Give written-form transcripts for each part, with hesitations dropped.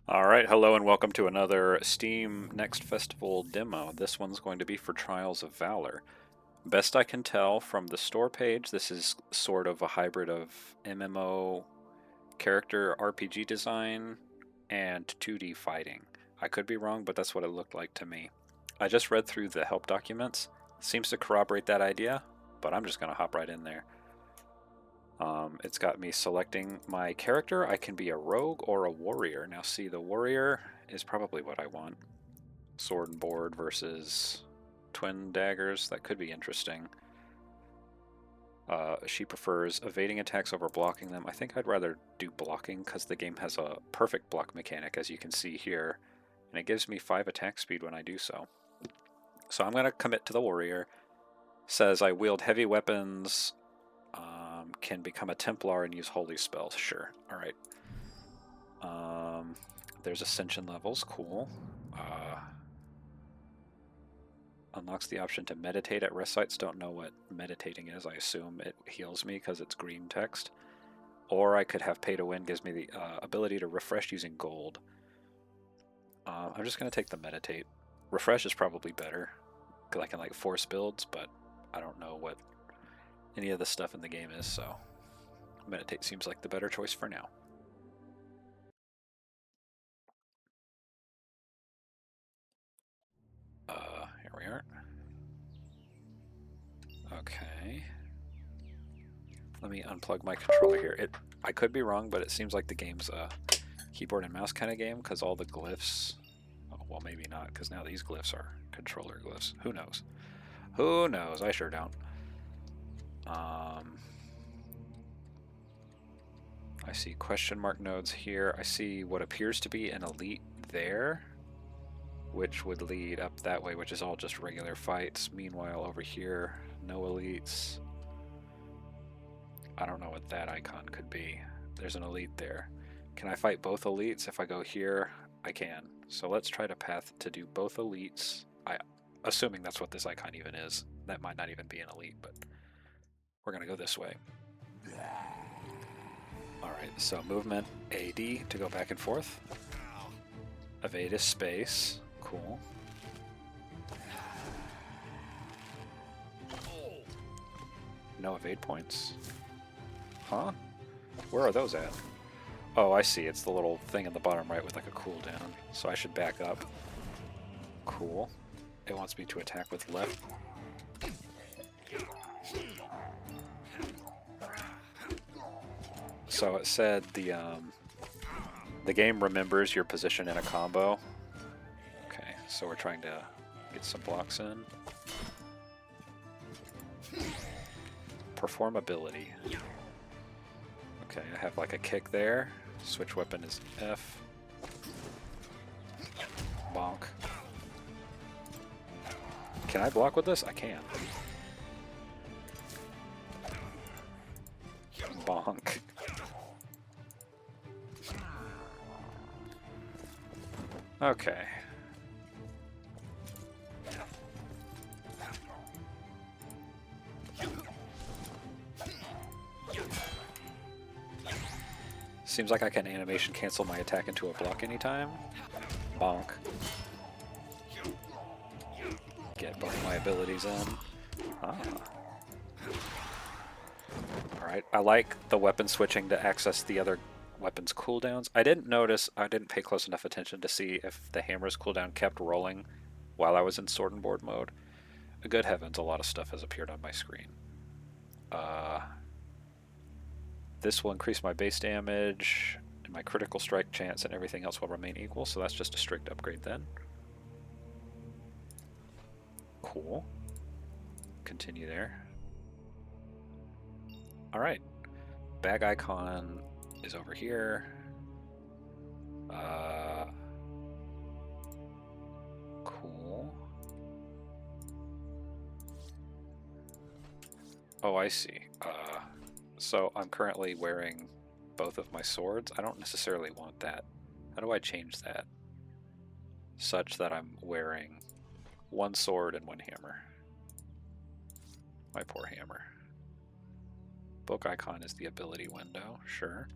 Alright, hello and welcome to another Steam Next Festival demo. This one's going to be for Trials of Valor. Best I can tell from the store page, this is sort of a hybrid of MMO character RPG design and 2D fighting. I could be wrong, but that's what it looked like to me. I just read through the help documents. Seems to corroborate that idea, but I'm just going to hop right in there. It's got me selecting my character. I can be a rogue or a warrior. Now see, the warrior is probably what I want. Sword and board versus twin daggers. That could be interesting. She prefers evading attacks over blocking them. I think I'd rather do blocking because the game has a perfect block mechanic, as you can see here. And it gives me 5 attack speed when I do so. So I'm going to commit to the warrior. Says I wield heavy weapons, can become a Templar and use holy spells. Sure. All right. There's ascension levels. Cool. Unlocks the option to meditate at rest sites. Don't know what meditating is. I assume it heals me because it's green text. Or I could have pay to win. Gives me the ability to refresh using gold. I'm just going to take the meditate. Refresh is probably better because I can like force builds, but I don't know what any of the stuff in the game is, so meditate seems like the better choice for now. Here we are. Okay. Let me unplug my controller here. I could be wrong, but it seems like the game's a keyboard and mouse kind of game because all the glyphs. Oh, well, maybe not, because now these glyphs are controller glyphs. Who knows? Who knows? I sure don't. I see question mark nodes here. I see what appears to be an elite there, which would lead up that way, which is all just regular fights. Meanwhile, over here, no elites. I don't know what that icon could be. There's an elite there. Can I fight both elites? If I go here, I can. So let's try to path to do both elites. Assuming that's what this icon even is. That might not even be an elite, but we're going to go this way. Alright, so movement AD to go back and forth. Evade is space. Cool. No evade points. Huh? Where are those at? Oh, I see. It's the little thing in the bottom right with like a cooldown. So I should back up. Cool. It wants me to attack with left. So it said the game remembers your position in a combo. Okay, so we're trying to get some blocks in. Perform ability. Okay, I have like a kick there. Switch weapon is F. Bonk. Can I block with this? I can. Bonk. Okay. Seems like I can animation cancel my attack into a block anytime. Bonk. Get both my abilities in. Ah. Alright, I like the weapon switching to access the other weapons cooldowns. I didn't pay close enough attention to see if the hammer's cooldown kept rolling while I was in sword and board mode. Good heavens, a lot of stuff has appeared on my screen. This will increase my base damage, and my critical strike chance and everything else will remain equal, so that's just a strict upgrade then. Cool. Continue there. Alright. Bag icon is over here. Cool. Oh, I see. So I'm currently wearing both of my swords. I don't necessarily want that. How do I change that? Such that I'm wearing one sword and one hammer. My poor hammer. Book icon is the ability window, sure.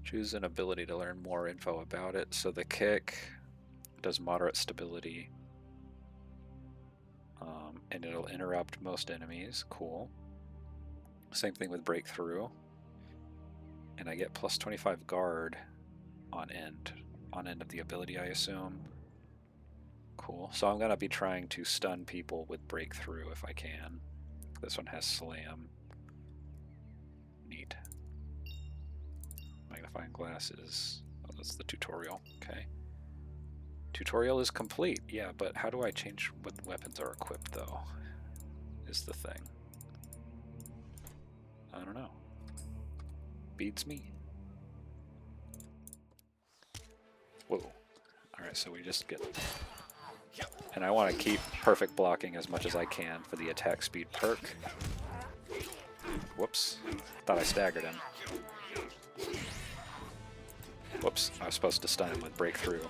Choose an ability to learn more info about it. So the kick does moderate stability. And it'll interrupt most enemies. Cool. Same thing with breakthrough. And I get plus 25 guard on end of the ability, I assume. Cool. So I'm going to be trying to stun people with breakthrough if I can. This one has slam. Neat. Magnifying glasses. Oh, that's the tutorial. Okay. Tutorial is complete. Yeah, but how do I change what weapons are equipped, though? Is the thing. I don't know. Beats me. Whoa. Alright, so we just get... And I want to keep perfect blocking as much as I can for the attack speed perk. Whoops. Thought I staggered him. Whoops. I was supposed to stun him with breakthrough.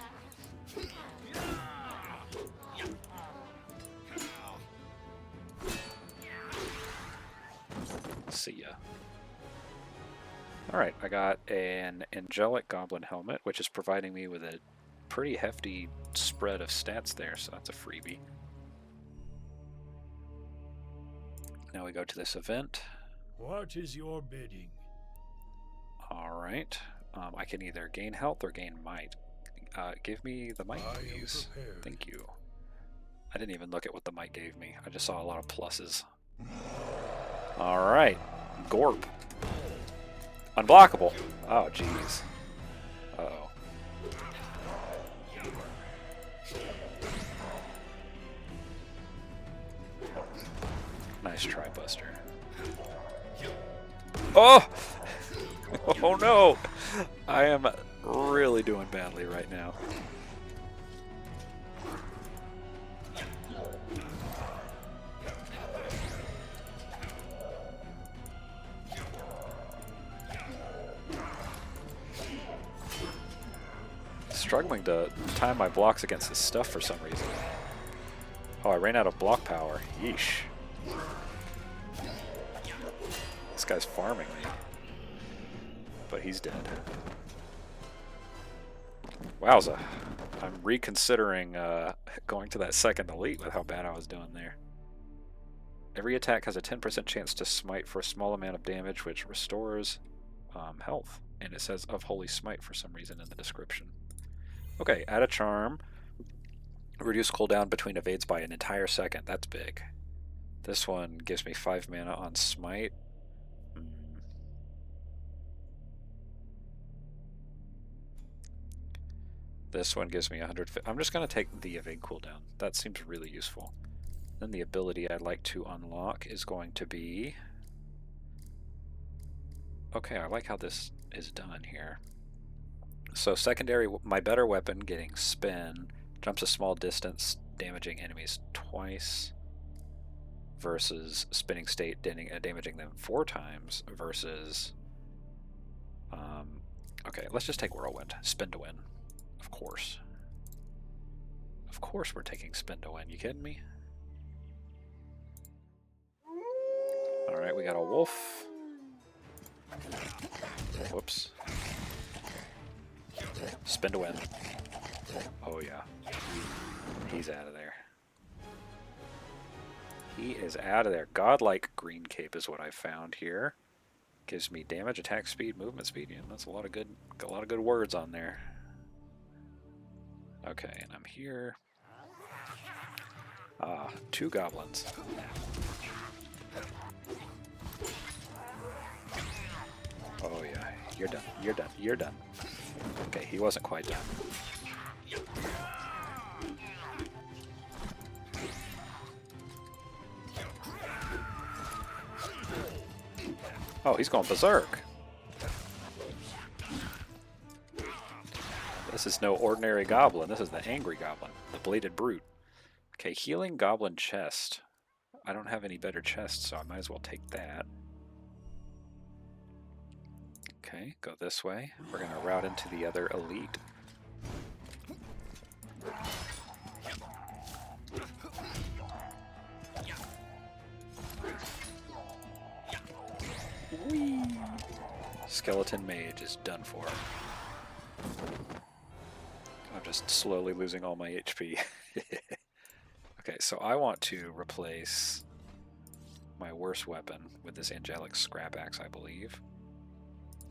See ya. Alright, I got an angelic goblin helmet, which is providing me with a pretty hefty spread of stats there, so that's a freebie. Now we go to this event. What is your bidding? Alright. I can either gain health or gain might. Give me the might, please. Thank you. I didn't even look at what the might gave me. I just saw a lot of pluses. Alright. Gorp. Unblockable. Oh, jeez. Uh-oh. Nice try, Buster. Oh! Oh no! I am really doing badly right now. Struggling to time my blocks against his stuff for some reason. Oh, I ran out of block power. Yeesh. This guy's farming me. But he's dead. Wowza. I'm reconsidering going to that second elite with how bad I was doing there. Every attack has a 10% chance to smite for a small amount of damage, which restores health. And it says of Holy Smite for some reason in the description. Okay, add a charm. Reduce cooldown between evades by an entire second. That's big. This one gives me 5 mana on Smite. This one gives me 150. I'm just going to take the evade cooldown. That seems really useful. Then the ability I'd like to unlock is going to be... Okay, I like how this is done here. So secondary, my better weapon getting spin, jumps a small distance, damaging enemies twice, versus spinning state, damaging them 4 times, versus... okay, let's just take Whirlwind. Spin to win. Of course. Of course we're taking spin to win. You kidding me? Alright, we got a wolf. Whoops. Spin to win. Oh yeah. He's out of there. He is out of there. Godlike green cape is what I found here. Gives me damage, attack speed, movement speed. Yeah, that's a lot of good words on there. Okay, and I'm here. Ah, 2 goblins. Oh yeah, you're done, you're done, you're done. Okay, he wasn't quite done. Oh, he's going berserk. This is no ordinary goblin. This is the angry goblin, the bladed brute. Okay, healing goblin chest. I don't have any better chests, so I might as well take that. Okay, go this way. We're going to route into the other elite. Whee! Skeleton Mage is done for. I'm just slowly losing all my HP. Okay, so I want to replace my worst weapon with this Angelic Scrap Axe, I believe.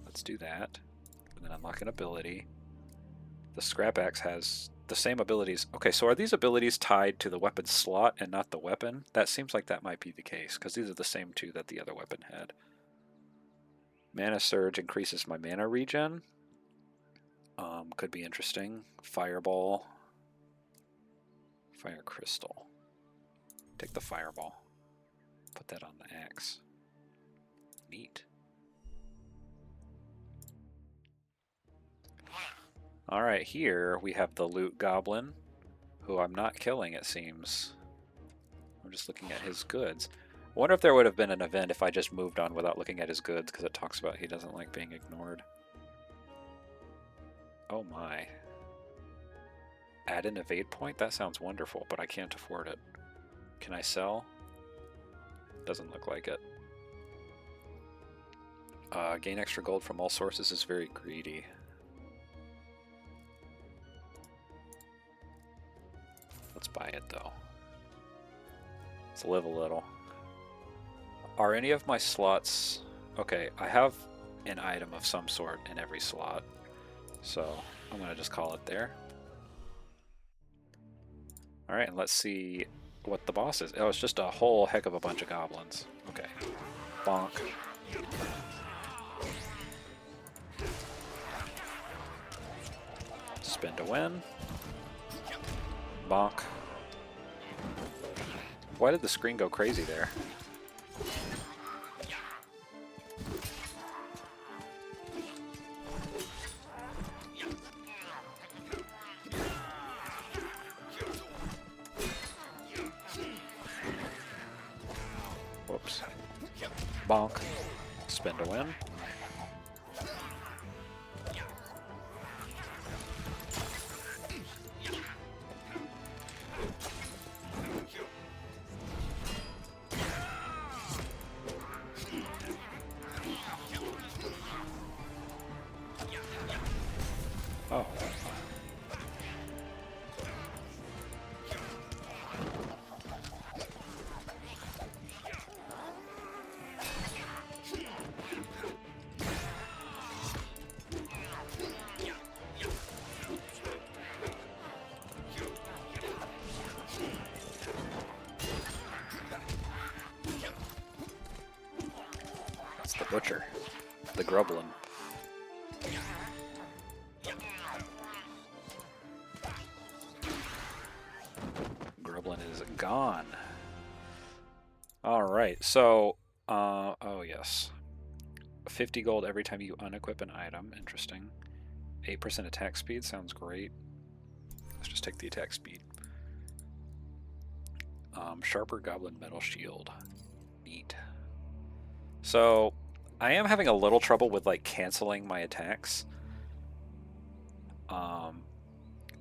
Let's do that. And then unlock an ability. The Scrap Axe has the same abilities. Okay, so are these abilities tied to the weapon slot and not the weapon? That seems like that might be the case, because these are the same two that the other weapon had. Mana Surge increases my mana regen. Could be interesting. Fireball. Fire Crystal. Take the Fireball. Put that on the axe. Neat. Alright, here we have the Loot Goblin, who I'm not killing, it seems. I'm just looking at his goods. I wonder if there would have been an event if I just moved on without looking at his goods, because it talks about he doesn't like being ignored. Oh my. Add an evade point? That sounds wonderful, but I can't afford it. Can I sell? Doesn't look like it. Gain extra gold from all sources is very greedy. Let's buy it though. Let's live a little. Are any of my slots... Okay, I have an item of some sort in every slot. So I'm going to just call it there. Alright, and let's see what the boss is. Oh, it's just a whole heck of a bunch of goblins. Okay. Bonk. Spin to win. Bonk. Why did the screen go crazy there? Whoops. Bonk. Spin to win. Oh. That's the butcher. The grublin. Grublin is gone. Alright, so, oh yes. 50 gold every time you unequip an item. Interesting. 8% attack speed sounds great. Let's just take the attack speed. Sharper Goblin Metal Shield. Neat. So, I am having a little trouble with, like, canceling my attacks.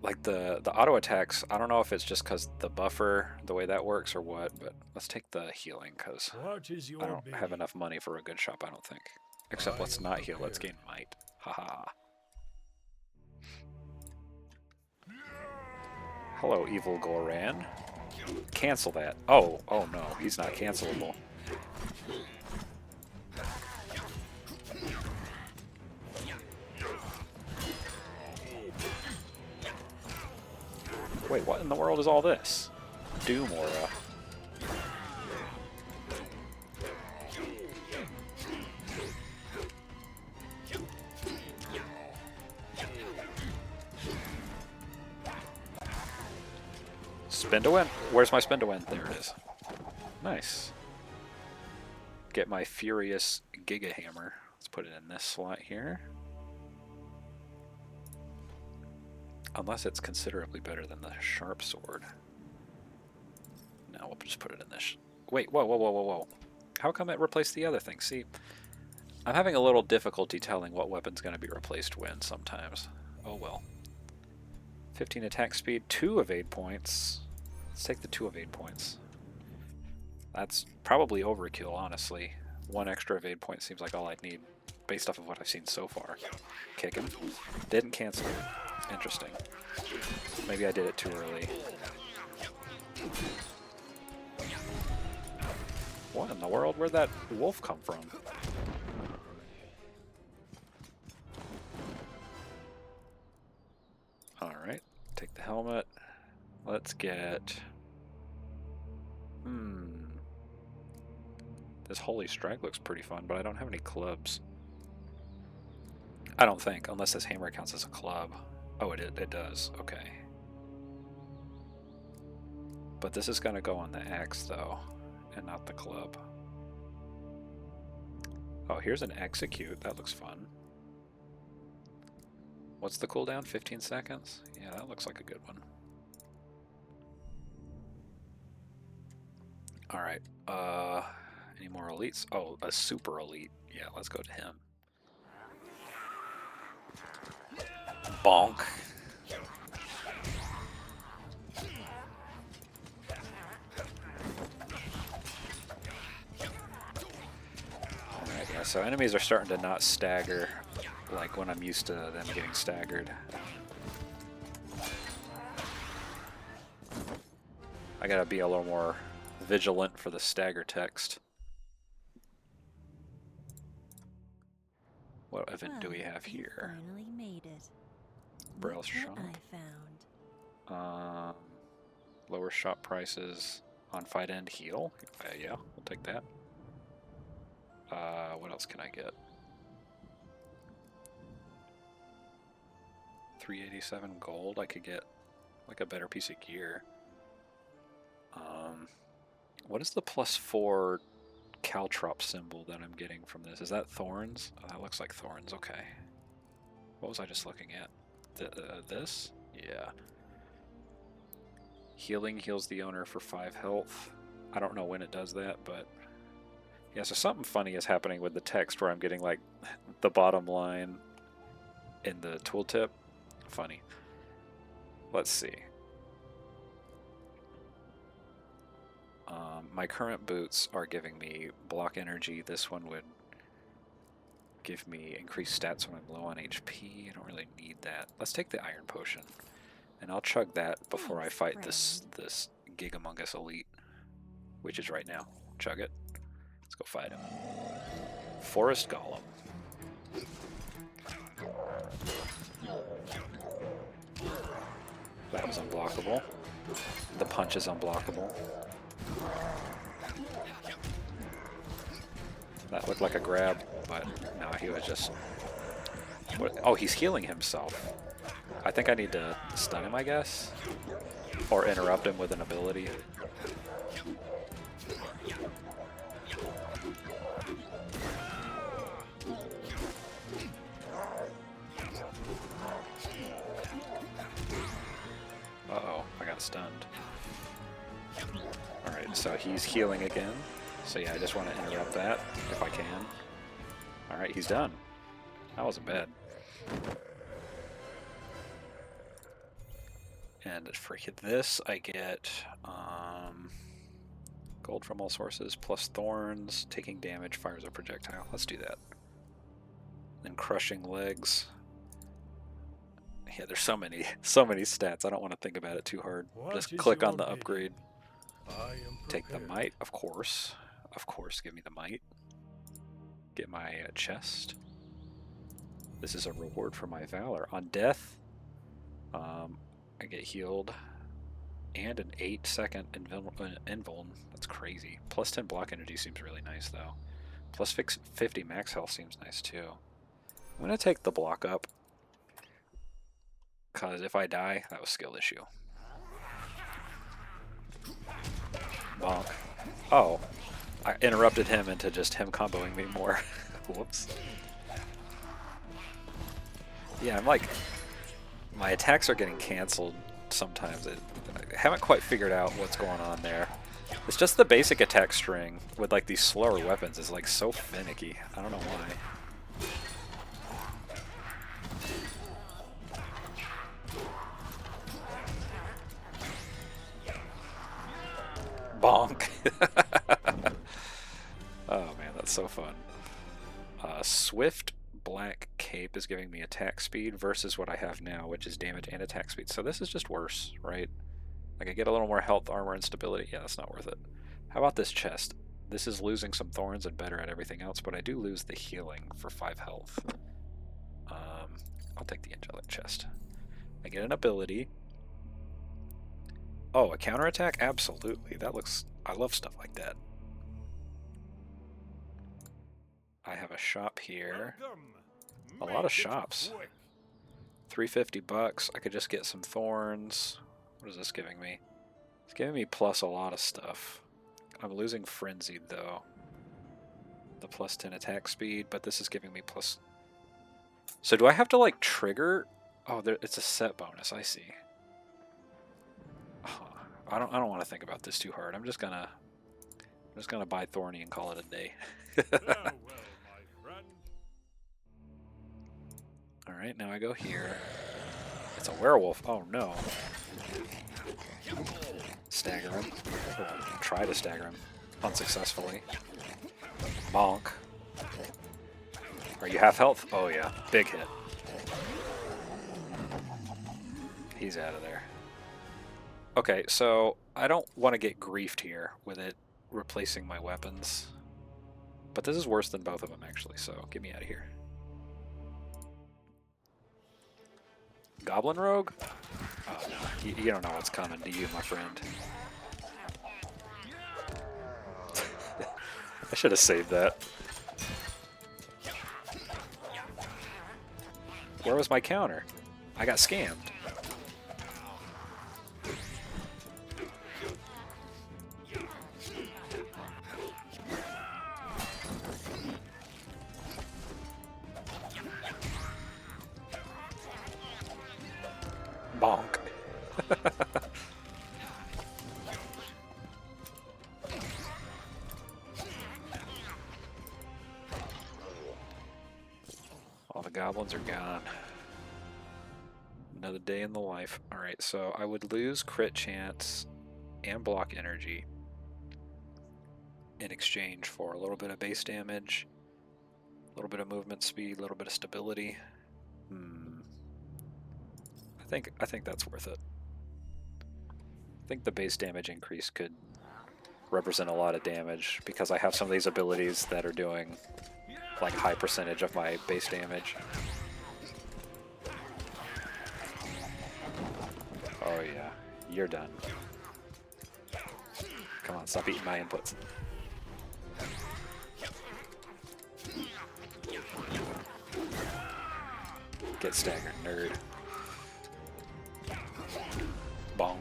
Like, the auto attacks, I don't know if it's just because the buffer, the way that works or what, but let's take the healing, because I don't have enough money for a good shop, I don't think. Except let's not heal, let's gain might. Haha. Hello, Evil Goran. Cancel that. Oh no, he's not cancelable. Wait, what in the world is all this? Doom Aura. Spin to win. Where's my spin to win? There it is. Nice. Get my Furious Giga Hammer. Let's put it in this slot here. Unless it's considerably better than the Sharp Sword. No, we'll just put it in this. Wait, whoa. How come it replaced the other thing? See, I'm having a little difficulty telling what weapon's going to be replaced when sometimes. Oh well. 15 attack speed, 2 evade points. Let's take the 2 evade points. That's probably overkill, honestly. 1 extra evade point seems like all I'd need. based off of what I've seen so far. Kick him. Didn't cancel. Interesting. Maybe I did it too early. What in the world? Where'd that wolf come from? Alright, take the helmet. Let's get... This Holy Strike looks pretty fun, but I don't have any clubs. I don't think, unless this hammer counts as a club. Oh, it does. Okay. But this is going to go on the axe, though, and not the club. Oh, here's an execute. That looks fun. What's the cooldown? 15 seconds? Yeah, that looks like a good one. Alright, any more elites? Oh, a super elite. Yeah, let's go to him. Bonk. Alright, yeah, so enemies are starting to not stagger like when I'm used to them getting staggered. I gotta be a little more vigilant for the stagger text. What event do we have here? Finally made it. Braille Look shop. what I found. Lower shop prices on fight end heal. Yeah, we'll take that. What else can I get? 387 gold. I could get like a better piece of gear. What is the +4 caltrop symbol that I'm getting from this? Is that thorns? Oh, that looks like thorns. Okay. What was I just looking at? This? Yeah. Healing heals the owner for 5 health. I don't know when it does that, but yeah, so something funny is happening with the text where I'm getting like the bottom line in the tooltip. Funny. Let's see. My current boots are giving me block energy. This one would give me increased stats when I'm low on HP. I don't really need that. Let's take the iron potion, and I'll chug that before I fight this Gigamungus elite, which is right now. Chug it. Let's go fight him. Forest Golem. That was unblockable. The punch is unblockable. That looked like a grab, but no, he was just... What? Oh, he's healing himself. I think I need to stun him, I guess? Or interrupt him with an ability. Uh-oh, I got stunned. Alright, so he's healing again. So yeah, I just want to interrupt that, if I can. Alright, he's done. That wasn't bad. And for this, I get gold from all sources, plus thorns, taking damage, fires a projectile. Let's do that. Then crushing legs. Yeah, there's so many stats. I don't want to think about it too hard. Just click on the upgrade. Take the might, of course. Of course, give me the might. Get my chest. This is a reward for my valor. On death, I get healed. And an 8-second invuln. That's crazy. Plus 10 block energy seems really nice, though. Plus 50 max health seems nice, too. I'm going to take the block up. Because if I die, that was skill issue. Bonk. Oh. I interrupted him into just him comboing me more. Whoops. Yeah, I'm like... My attacks are getting canceled sometimes. I haven't quite figured out what's going on there. It's just the basic attack string with like these slower weapons is like so finicky. I don't know why. Bonk. Oh man, that's so fun. Swift Cape is giving me attack speed versus what I have now, which is damage and attack speed. So this is just worse, right? Like I get a little more health, armor, and stability. Yeah, that's not worth it. How about this chest? This is losing some thorns and better at everything else, but I do lose the healing for 5 health. I'll take the angelic chest. I get an ability. Oh, a counterattack? Absolutely. That looks... I love stuff like that. I have a shop here. A lot of shops. 350 bucks. I could just get some thorns. What is this giving me? It's giving me plus a lot of stuff. I'm losing frenzied though. The plus 10 attack speed, but this is giving me plus... So do I have to like trigger? Oh, there, it's a set bonus. I see. I don't want to think about this too hard. I'm just gonna buy Thorny and call it a day. All right, now I go here. It's a werewolf. Oh no. Stagger him. Or try to stagger him unsuccessfully. Bonk. Are you half health? Oh yeah, big hit. He's out of there. Okay, so I don't want to get griefed here with it replacing my weapons. But this is worse than both of them actually, so get me out of here. Goblin Rogue? Oh no, you don't know what's coming to you, my friend. I should have saved that. Where was my counter? I got scammed. Bonk. All the goblins are gone. Another day in the life. Alright, so I would lose crit chance and block energy in exchange for a little bit of base damage, a little bit of movement speed, a little bit of stability. I think that's worth it. I think the base damage increase could represent a lot of damage because I have some of these abilities that are doing like high percentage of my base damage. Oh yeah, you're done. Come on, stop eating my inputs. Get staggered, nerd. Bonk.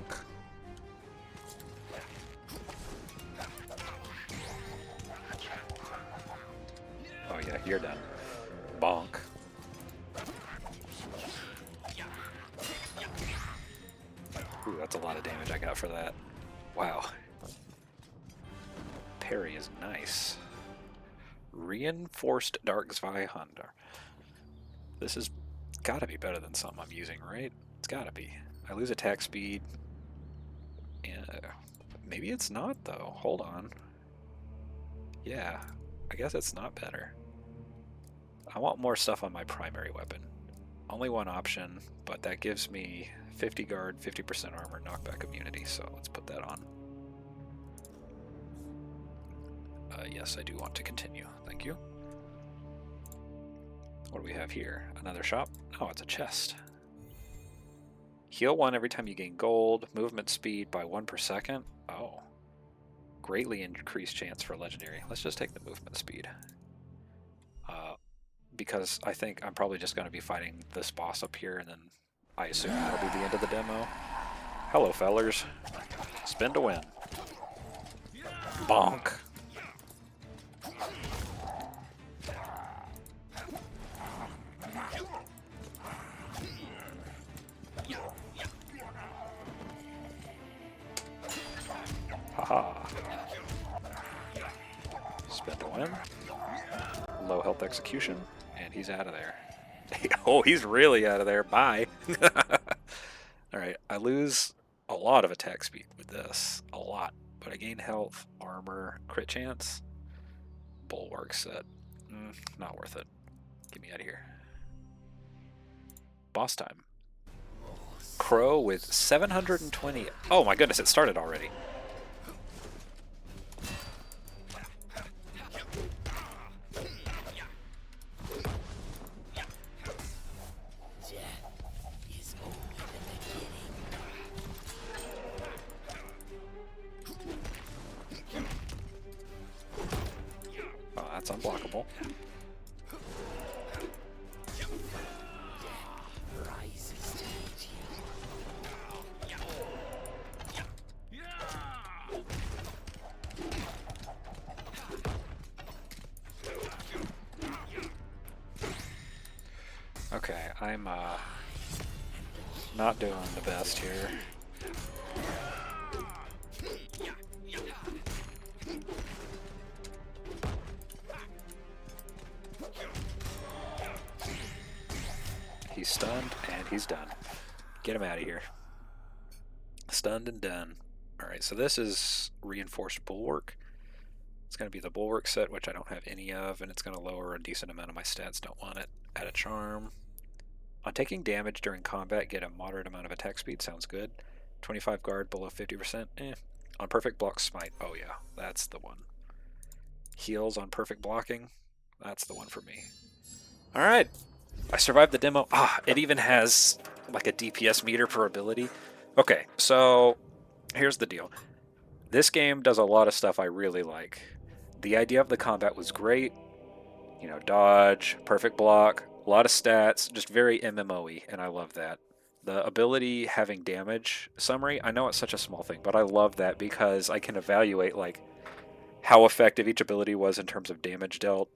Oh yeah, you're done. Bonk. Ooh, that's a lot of damage I got for that. Wow. Parry is nice. Reinforced Dark Zweihander. This has gotta be better than something I'm using, right? It's gotta be. I lose attack speed. And maybe it's not though. Hold on. Yeah, I guess it's not better. I want more stuff on my primary weapon. Only one option, but that gives me 50 guard, 50% armor, knockback immunity, so let's put that on. Yes, I do want to continue. Thank you. What do we have here? Another shop? Oh, it's a chest. Heal 1 every time you gain gold. Movement speed by 1 per second. Oh. Greatly increased chance for legendary. Let's just take the movement speed. Because I think I'm probably just going to be fighting this boss up here, and then I assume that'll be the end of the demo. Hello, fellers. Spin to win. Bonk. Haha. Spin to win. Low health execution, and he's out of there. Oh, he's really out of there. Bye. Alright, I lose a lot of attack speed with this. A lot. But I gain health, armor, crit chance. Bulwark set. Not worth it. Get me out of here. boss time. Crow with 720. Oh my goodness, it started already. Oh, that's unblockable. Okay, I'm not doing the best here. He's stunned, and he's done. Get him out of here. Stunned and done. Alright, so this is Reinforced Bulwark. It's going to be the Bulwark set, which I don't have any of, and it's going to lower a decent amount of my stats. Don't want it. Add a Charm. On taking damage during combat, get a moderate amount of attack speed. Sounds good. 25 guard, below 50%. On perfect block, Smite. Oh yeah, that's the one. Heals on perfect blocking. That's the one for me. Alright. I survived the demo. It even has like a DPS meter per ability. Okay, so here's the deal. This game does a lot of stuff I really like. The idea of the combat was great. You know, dodge, perfect block, a lot of stats, just very MMO-y, and I love that. The ability having damage summary, I know it's such a small thing, but I love that because I can evaluate like how effective each ability was in terms of damage dealt.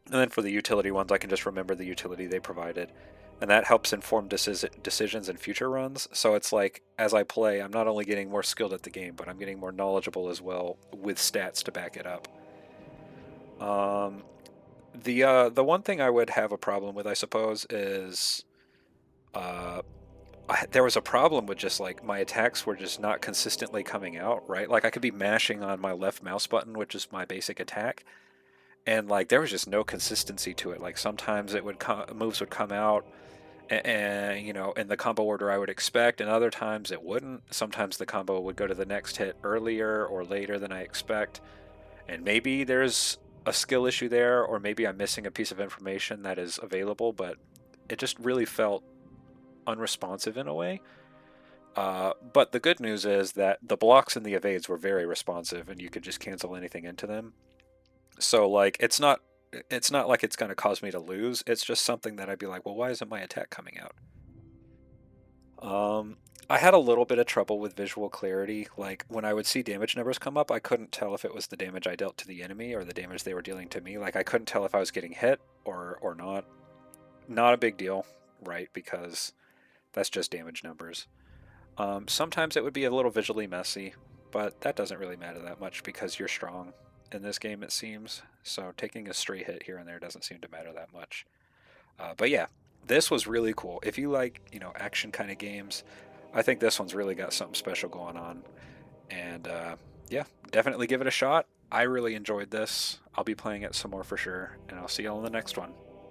And then for the utility ones, I can just remember the utility they provided. And that helps inform decisions in future runs. So it's like, as I play, I'm not only getting more skilled at the game, but I'm getting more knowledgeable as well with stats to back it up. The one thing I would have a problem with, I suppose, is there was a problem with just like my attacks were just not consistently coming out, right? Like I could be mashing on my left mouse button, which is my basic attack, and like there was just no consistency to it. Like sometimes it would moves would come out and you know in the combo order I would expect, and other times it wouldn't. Sometimes the combo would go to the next hit earlier or later than I expect, and maybe there's a skill issue there, or maybe I'm missing a piece of information that is available, but it just really felt unresponsive in a way. But the good news is that the blocks and the evades were very responsive, and you could just cancel anything into them. So like it's not like it's going to cause me to lose. It's just something that I'd be like, well, why isn't my attack coming out? I had a little bit of trouble with visual clarity. Like when I would see damage numbers come up, I couldn't tell if it was the damage I dealt to the enemy or the damage they were dealing to me. Like I couldn't tell if I was getting hit or not. Not a big deal, right? Because that's just damage numbers. Sometimes it would be a little visually messy, but that doesn't really matter that much because you're strong in this game, it seems. So taking a stray hit here and there doesn't seem to matter that much. But yeah, this was really cool. If you like, you know, action kind of games, I think this one's really got something special going on. And yeah, definitely give it a shot. I really enjoyed this. I'll be playing it some more for sure, and I'll see you all in the next one.